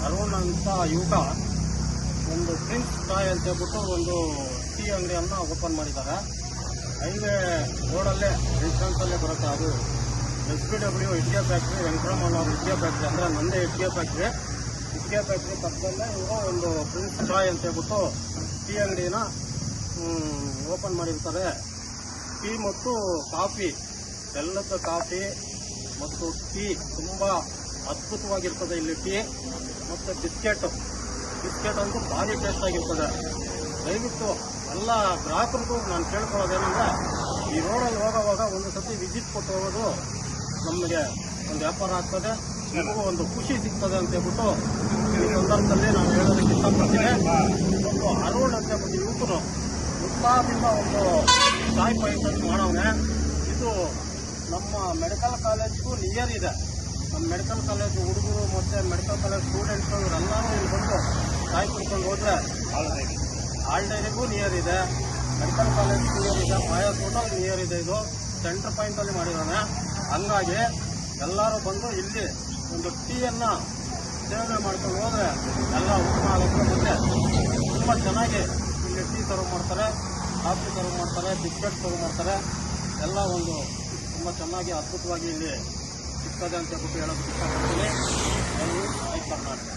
ಅರುಣ್ ಅಂತ ಯುವಕ ಒಂದು ಪ್ರಿನ್ಸ್ ಚಾಯ್ ಅಂತ ಹೇಳ್ಬಿಟ್ಟು ಒಂದು ಟೀ ಅಂಗಡಿಯನ್ನು ಓಪನ್ ಮಾಡಿದ್ದಾರೆ. ಹೈವೇ ರೋಡಲ್ಲೇ ರೆಸಿಡೆನ್ಸಲ್ಲೇ ಬರುತ್ತೆ. ಅದು SBW ಇಟ್ಕೆ ಫ್ಯಾಕ್ಟ್ರಿ, ವೆಂಕಟರಮಣ ಅವ್ರ ಇಟ್ಕೆ ಫ್ಯಾಕ್ಟ್ರಿ ಅಂದರೆ ನಂದೇ ಇಟ್ಕೆ ಫ್ಯಾಕ್ಟ್ರಿ ಪಕ್ಕದಲ್ಲೇ ಇವರು ಒಂದು ಪ್ರಿನ್ಸ್ ಚಾಯ್ ಅಂತ ಹೇಳ್ಬಿಟ್ಟು ಟೀ ಅಂಗಡಿನ ಓಪನ್ ಮಾಡಿರ್ತಾರೆ. ಟೀ ಮತ್ತು ಕಾಫಿ, ಬೆಲ್ಲದ ಕಾಫಿ ಮತ್ತು ಟೀ ತುಂಬ ಅದ್ಭುತವಾಗಿರ್ತದೆ ಇಲ್ಲಿ. ಟೀ ಮತ್ತು ಬಿಸ್ಕೆಟ್ ಅಂತೂ ಭಾರಿ ಟೇಸ್ಟ್ ಆಗಿರ್ತದೆ. ದಯವಿಟ್ಟು ಎಲ್ಲ ಗ್ರಾಹಕರಿಗೂ ನಾನು ಕೇಳ್ಕೊಳ್ಳೋದೇನೆಂದರೆ, ಈ ರೋಡಲ್ಲಿ ಹೋಗೋವಾಗ ಒಂದು ಸತಿ ವಿಸಿಟ್ ಕೊಟ್ಟು ಹೋಗೋದು ನಮಗೆ ಒಂದು ವ್ಯಾಪಾರ ಆಗ್ತದೆ, ನಮಗೂ ಒಂದು ಖುಷಿ ಸಿಗ್ತದೆ ಅಂತ ಹೇಳ್ಬಿಟ್ಟು ಈ ಸಂದರ್ಭದಲ್ಲಿ ನಾನು ಹೇಳೋದಕ್ಕೆ ಇಷ್ಟಪಡ್ತೀನಿ. ಒಂದು ಅರುಣ್ ಅಂತ ಹೇಳ್ಬಿಟ್ಟು ಯುವಕರು ಉತ್ಸಾಹದಿಂದ ಒಂದು ಚಾಯ್ ಪಾಯಿಂಟ್ ಮಾಡವನೆ. ಇದು ನಮ್ಮ ಮೆಡಿಕಲ್ ಕಾಲೇಜ್ಗೂ ನಿಯರ್ ಇದೆ. ನಮ್ಮ ಮೆಡಿಕಲ್ ಕಾಲೇಜ್ ಹುಡುಗರು ಮತ್ತು ಮೆಡಿಕಲ್ ಕಾಲೇಜ್ ಸ್ಟೂಡೆಂಟ್ಸ್ ಇವರೆಲ್ಲರೂ ಇಲ್ಲಿ ಬಂದು ಚಾಯ್ ಕುಡ್ಕೊಂಡು ಹೋದರೆ ಆಲ್ ಡೈರಿಗೂ ನಿಯರ್ ಇದೆ, ಮೆಡಿಕಲ್ ಕಾಲೇಜ್ ನಿಯರ್ ಇದೆ, ಪಾಯಸ್ ಹೋಟೆಲ್ ನಿಯರ್ ಇದೆ. ಇದು ಸೆಂಟರ್ ಪಾಯಿಂಟಲ್ಲಿ ಮಾಡಿದ್ದಾನೆ. ಹಂಗಾಗಿ ಎಲ್ಲರೂ ಬಂದು ಇಲ್ಲಿ ಒಂದು ಟೀಯನ್ನು ಸೇವನೆ ಮಾಡ್ಕೊಂಡು ಹೋದರೆ ಎಲ್ಲ ಉತ್ತಮ ಆಗುತ್ತೆ. ಮತ್ತು ತುಂಬ ಚೆನ್ನಾಗಿ ಇಲ್ಲಿ ಟೀ ಸರ್ವ್ ಮಾಡ್ತಾರೆ, ಕಾಫಿ ಸರ್ವ್ ಮಾಡ್ತಾರೆ, ಬಿಸ್ಕೆಟ್ ಸರ್ವ್ ಮಾಡ್ತಾರೆ. ಎಲ್ಲ ಒಂದು ತುಂಬ ಚೆನ್ನಾಗಿ ಅದ್ಭುತವಾಗಿ ಇಲ್ಲಿ ಸಿಗ್ತದೆ ಅಂತ ಹೇಳ್ಬಿಟ್ಟು ಹೇಳೋದಕ್ಕೆ ಇಷ್ಟಪಡ್ತೀನಿ. ಕರ್ನಾಟಕ.